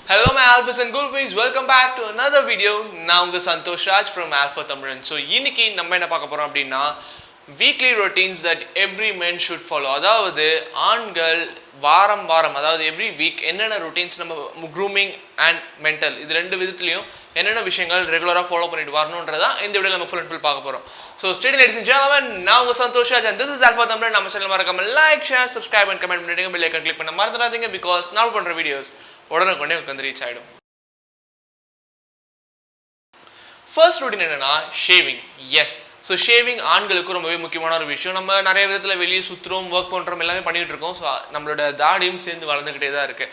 Hello my Alphas and Gulfies, welcome back to another video. நான் உங்க Santhosh Raj from Alpha Tamizhan. So இன்னைக்கு நம்ம என்ன பார்க்க போறோம் அப்படின்னா weekly routines that every man should follow. அதாவது ஆண்கள் வாரம் அதாவது every week என்னென்ன routines நம்ம grooming and mental இது ரெண்டு விதத்துலயும் என்னென்ன விஷயங்கள் ரெகுலரா ஃபாலோ பண்ணிட்டு வரணும்ன்றதா இந்த வீடியோல நம்ம full பார்க்க போறோம். So stay tuned ladies and gentlemen. நான் உங்க Santhosh Raj and this is Alpha Tamizhan. நம்ம சேனல் மறக்காம like, share, subscribe and comment பண்ணிடுங்க. bell icon click பண்ண மறந்துடாதீங்க because நான் பண்ற வீடியோஸ் உடனே உங்களுக்கு வந்து ரீச் ஆயிடும். ஃபர்ஸ்ட் ரூட்டின் என்னன்னா ஷேவிங். எஸ், ஸோ ஷேவிங் ஆண்களுக்கு ரொம்பவே முக்கியமான ஒரு விஷயம். நம்ம நிறைய விதத்தில் வெளியே சுற்றுறோம், ஒர்க் பண்ணுறோம், எல்லாமே பண்ணிட்டு இருக்கோம். ஸோ நம்மளோட தாடியும் சேர்ந்து வளர்ந்துக்கிட்டே தான் இருக்கு.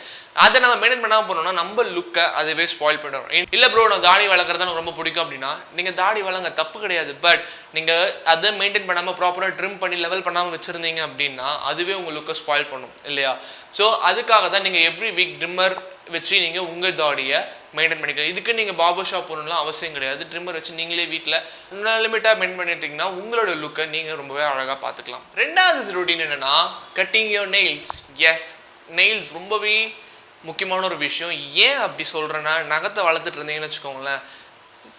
அதை நம்ம மெயின்டைன் பண்ணாமல் போனோம்னா நம்ம லுக்கை அதுவே ஸ்பாயில் பண்ணிடும். இல்லை ப்ரோ, நான் தாடி வளர்க்குறது எனக்கு ரொம்ப பிடிக்கும் அப்படின்னா நீங்கள் தாடி வளங்க, தப்பு கிடையாது. பட் நீங்கள் அதை மெயின்டைன் பண்ணாமல் ப்ராப்பராக ட்ரிம் பண்ணி லெவல் பண்ணாமல் வச்சுருந்தீங்க அப்படின்னா அதுவே உங்கள் லுக்கை ஸ்பாயில் பண்ணும் இல்லையா? ஸோ அதுக்காக தான் நீங்கள் எவ்ரி வீக் ட்ரிம்மர் வச்சு நீங்கள் உங்கள் தாடியை மெயின்டைன் பண்ணிக்கலாம். இதுக்கு நீங்கள் பார்பர் ஷாப் போகணும்லாம் அவசியம் கிடையாது. ட்ரிம்மர் வச்சு நீங்களே வீட்டில் லிமிட்டாக மெயின்டைன் பண்ணிட்டீங்கன்னா உங்களோட லுக்கை நீங்கள் ரொம்பவே அழகாக பார்த்துக்கலாம். ரெண்டாவது ரொட்டீன் என்னென்னா cutting your nails. Yes, nails ரொம்பவே முக்கியமான ஒரு விஷயம். ஏன் அப்படி சொல்கிறேன்னா, நகத்தை வளர்த்துட்டு இருந்தீங்கன்னு வச்சுக்கோங்களேன்,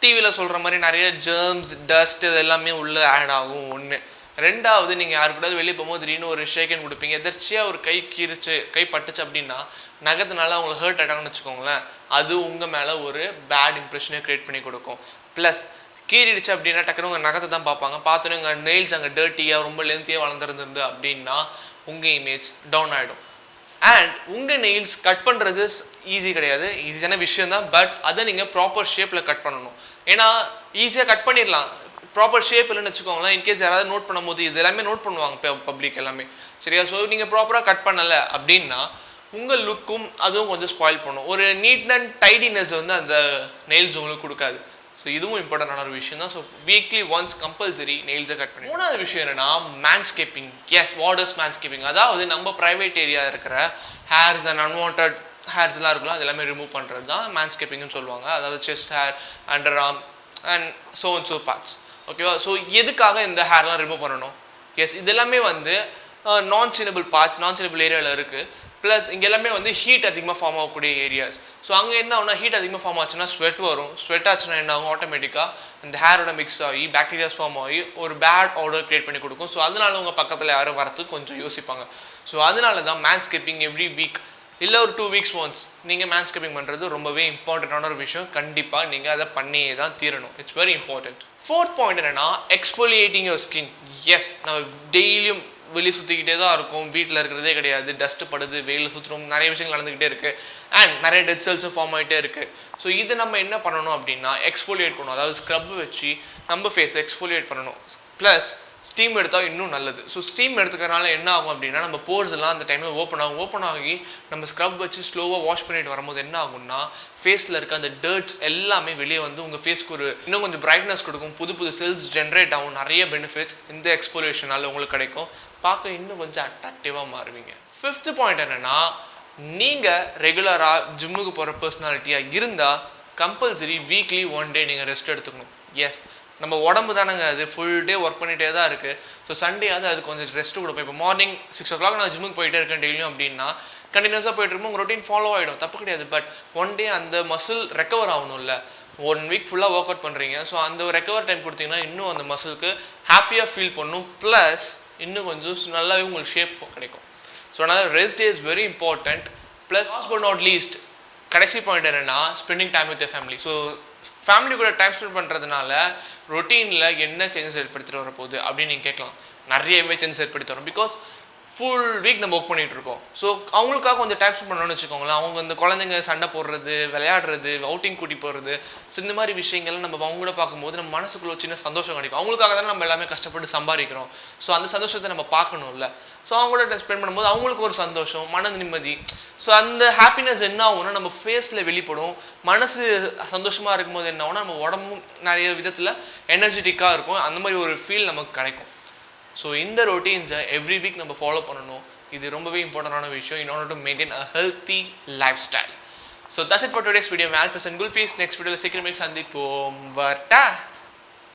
டிவியில் சொல்கிற மாதிரி நிறைய ஜெர்ம்ஸ், டஸ்ட் இது எல்லாமே உள்ளே ஆட் ஆகும். ஒன்று. ரெண்டாவது, நீங்கள் யாரு கூடாது வெளியே போகும்போது திடீர்னு ஒரு ஷேக்கன் கொடுப்பீங்க, எதர்ச்சியாக ஒரு கை கீறிச்சு, கை பட்டுச்சு அப்படின்னா நகத்தினால அவங்களுக்கு ஹர்ட் ஆகிட்டாங்கன்னு வச்சுக்கோங்களேன், அது உங்கள் மேலே ஒரு பேட் இம்ப்ரெஷனை க்ரியேட் பண்ணி கொடுக்கும். ப்ளஸ் கீறிடுச்சு அப்படின்னா டக்குனு உங்கள் நகத்தை தான் பார்ப்பாங்க. பார்த்தோன்னே உங்கள் நெயில்ஸ் அங்கே டர்ட்டியாக ரொம்ப லென்த்தியாக வளர்ந்துருந்தது அப்படின்னா உங்கள் இமேஜ் டவுன் ஆகிடும். அண்ட் உங்கள் நெயில்ஸ் கட் பண்ணுறது ஈஸி கிடையாது, ஈஸியான விஷயம் தான். பட் அதை நீங்கள் ப்ராப்பர் ஷேப்பில் கட் பண்ணணும். ஏன்னா ஈஸியாக கட் பண்ணிடலாம், ப்ராப்பர் ஷேப் இல்லைன்னு வச்சுக்கோங்களேன். இன்கேஸ் யாராவது நோட் பண்ணும்போது இது எல்லாமே நோட் பண்ணுவாங்க பப்ளிக் எல்லாமே, சரியா? ஸோ நீங்கள் ப்ராப்பராக கட் பண்ணலை அப்படின்னா உங்கள் லுக்கும் அதுவும் கொஞ்சம் ஸ்பாயில் பண்ணும். ஒரு நீட் அண்ட் டைடினஸ் வந்து அந்த நெயில்ஸ் உங்களுக்கு கொடுக்காது. ஸோ இதுவும் இம்பார்ட்டண்டான ஒரு விஷயம் தான். ஸோ வீக்லி ஒன்ஸ் கம்பல்சரி நெயில்ஸை கட் பண்ணி. மூணாவது விஷயம் என்னன்னா manscaping. Yes, what is manscaping? அதாவது நம்ம ப்ரைவேட் ஏரியா இருக்கிற ஹேர்ஸ் அண்ட் அன்வான்ட் ஹேர்ஸ்லாம் இருக்கலாம், அது எல்லாமே ரிமூவ் பண்ணுறது தான் மேன்ஸ்கேப்பிங்னு சொல்லுவாங்க. அதாவது chest hair, under arm and so parts. ஓகேவா? ஸோ எதுக்காக இந்த ஹேர்லாம் ரிமூவ் பண்ணணும்? எஸ், இது எல்லாமே வந்து நான் சினபிள் பார்ட்ஸ், நான் சினபிள் ஏரியாவில் இருக்குது. ப்ளஸ் இங்கே எல்லாமே வந்து ஹீட் அதிகமாக ஃபார்ம் ஆகக்கூடிய ஏரியாஸ். ஸோ அங்கே என்ன ஆகுனா, ஹீட் அதிகமாக ஃபார்ம் ஆச்சுன்னா ஸ்வெட் வரும். ஸ்வெட் ஆச்சுன்னா என்ன ஆகும், ஆட்டோமேட்டிக்காக இந்த ஹேரோட மிக்ஸ் ஆகி பாக்டீரியாஸ் ஃபார்ம் ஆகி ஒரு பேட் ஆர்டர் கிரியேட் பண்ணி கொடுக்கும். ஸோ அதனால உங்கள் பக்கத்தில் யாரும் வரத்துக்கு கொஞ்சம் யோசிப்பாங்க. ஸோ அதனால தான் மேன்ஸ்கேப்பிங் எவ்ரி வீக் இல்லை ஒரு 2 weeks ஒன்ஸ் நீங்கள் மேன்ஸ்கேப்பிங் பண்ணுறது ரொம்பவே இம்பார்ட்டண்ட்டான ஒரு விஷயம். கண்டிப்பாக நீங்கள் அதை பண்ணியே தான் தீரணும். It's very important. Fourth point என்னன்னா எக்ஸ்ஃபோலியேட்டிங் யுவர் ஸ்கின். எஸ், நம்ம டெய்லியும் வெளியே சுற்றிக்கிட்டே தான் இருக்கும், வீட்டில் இருக்கிறதே கிடையாது, டஸ்ட்டு படுது, வெயிலில் சுற்றுறோம், நிறைய விஷயங்கள் நடந்துக்கிட்டே இருக்குது. அண்ட் நிறைய டெட் செல்ஸும் ஃபார்ம் ஆகிட்டே இருக்குது. ஸோ இது நம்ம என்ன பண்ணணும் அப்படின்னா எக்ஸ்ஃபோலியேட் பண்ணணும். அதாவது ஸ்க்ரப் வச்சு நம்ம ஃபேஸை எக்ஸ்ஃபோலியேட் பண்ணணும். ப்ளஸ் ஸ்டீம் எடுத்தால் இன்னும் நல்லது. ஸோ ஸ்டீம் எடுத்துக்கிறனால என்ன ஆகும் அப்படின்னா நம்ம போர்ஸ் எல்லாம் அந்த டைமில் ஓப்பன் ஆகி நம்ம ஸ்க்ரப் வச்சு ஸ்லோவாக வாஷ் பண்ணிட்டு வரும்போது என்ன ஆகும்னா ஃபேஸில் இருக்க அந்த டர்ட்ஸ் எல்லாமே வெளியே வந்து உங்கள் ஃபேஸ்க்கு ஒரு இன்னும் கொஞ்சம் பிரைட்னஸ் கொடுக்கும், புது செல்ஸ் ஜென்ரேட் ஆகும், நிறைய பெனிஃபிட்ஸ் இந்த எக்ஸ்ஃபோலியேஷனால் உங்களுக்கு கிடைக்கும். பார்க்க இன்னும் கொஞ்சம் அட்ராக்டிவாக மாறுவீங்க. ஃபிஃப்த் பாயிண்ட் என்னென்னா, நீங்கள் ரெகுலராக ஜிம்முக்கு போகிற பர்சனாலிட்டியாக இருந்தால் கம்பல்சரி வீக்லி 1 day நீங்கள் ரெஸ்ட் எடுத்துக்கணும். எஸ், நம்ம உடம்பு தானேங்க, அது ஃபுல் டே ஒர்க் பண்ணிகிட்டே தான் இருக்குது. ஸோ சண்டேயாவது அது கொஞ்சம் ரெஸ்ட்டு கொடுப்போம். இப்போ மார்னிங் 6 o'clock நான் ஜிம்முக்கு போயிட்டே இருக்கேன் டெய்லியும் அப்படின்னா கண்டினியூஸாக போயிட்டு இருக்கும், உங்கள் ரொட்டீன் ஃபாலோ ஆகிடும், தப்பு கிடையாது. பட் 1 day அந்த மசில் ரெக்கவர் ஆகணும்ல. 1 week ஃபுல்லாக ஒர்க் அவுட் பண்ணுறீங்க, ஸோ அந்த ரெக்கவர் டைம் கொடுத்தீங்கன்னா இன்னும் அந்த மசிலுக்கு ஹாப்பியாக ஃபீல் பண்ணும். ப்ளஸ் இன்னும் கொஞ்சம் நல்லாவே உங்களுக்கு ஷேப் கிடைக்கும். ஸோ அதனால் rest day is very important. Plus but not least கடைசி பாயிண்ட் என்னென்னா spending time with family. So family கூட டைம் ஸ்பெண்ட் பண்ணுறதுனால ரொட்டீனில் என்ன சேஞ்சஸ் ஏற்படுத்திட்டு வரப்போகுது அப்படின்னு நீங்கள் கேட்கலாம். நிறையவே சேஞ்சஸ் ஏற்படுத்தி வரும். பிகாஸ் ஃபுல் வீக் நம்ம ஒர்க் பண்ணிகிட்டு இருக்கோம். ஸோ அவங்களுக்காக கொஞ்சம் டைம் ஸ்பெண்ட் பண்ணணும்னு வச்சுக்கோங்களேன். அவங்க இந்த குழந்தைங்க சண்டை போடுறது, விளையாடுறது, அவுட்டிங் கூட்டி போகிறது, ஸோ இந்த மாதிரி விஷயங்கள்லாம் நம்ம அவங்க கூட பார்க்கும்போது நம்ம மனசுக்குள்ள சின்ன சந்தோஷம் கிடைக்கும். அவங்களுக்காக தான் நம்ம எல்லாமே கஷ்டப்பட்டு சம்பாதிக்கிறோம். ஸோ அந்த சந்தோஷத்தை நம்ம பார்க்கணும்ல. ஸோ அவங்க கூட ஸ்பெண்ட் பண்ணும்போது அவங்களுக்கு ஒரு சந்தோஷம், மன நிம்மதி. ஸோ அந்த ஹாப்பினஸ் என்ன ஆகும்னா நம்ம ஃபேஸில் வெளிப்படும். மனசு சந்தோஷமாக இருக்கும்போது என்ன ஆகும்னா நம்ம உடம்பும் நிறைய விதத்தில் எனர்ஜெட்டிக்காக இருக்கும். அந்த மாதிரி ஒரு ஃபீல் நமக்கு கிடைக்கும். ஸோ இந்த ரொட்டீன்ஸை எவ்ரி வீக் நம்ம ஃபாலோ பண்ணணும். இது ரொம்பவே இம்பார்ட்டண்டான விஷயம் in order to maintain a healthy lifestyle. So that's it for today's video. I'm Alphas and Gulfies. Next video சீக்கிரமே சந்திப்போம். வரட்டா.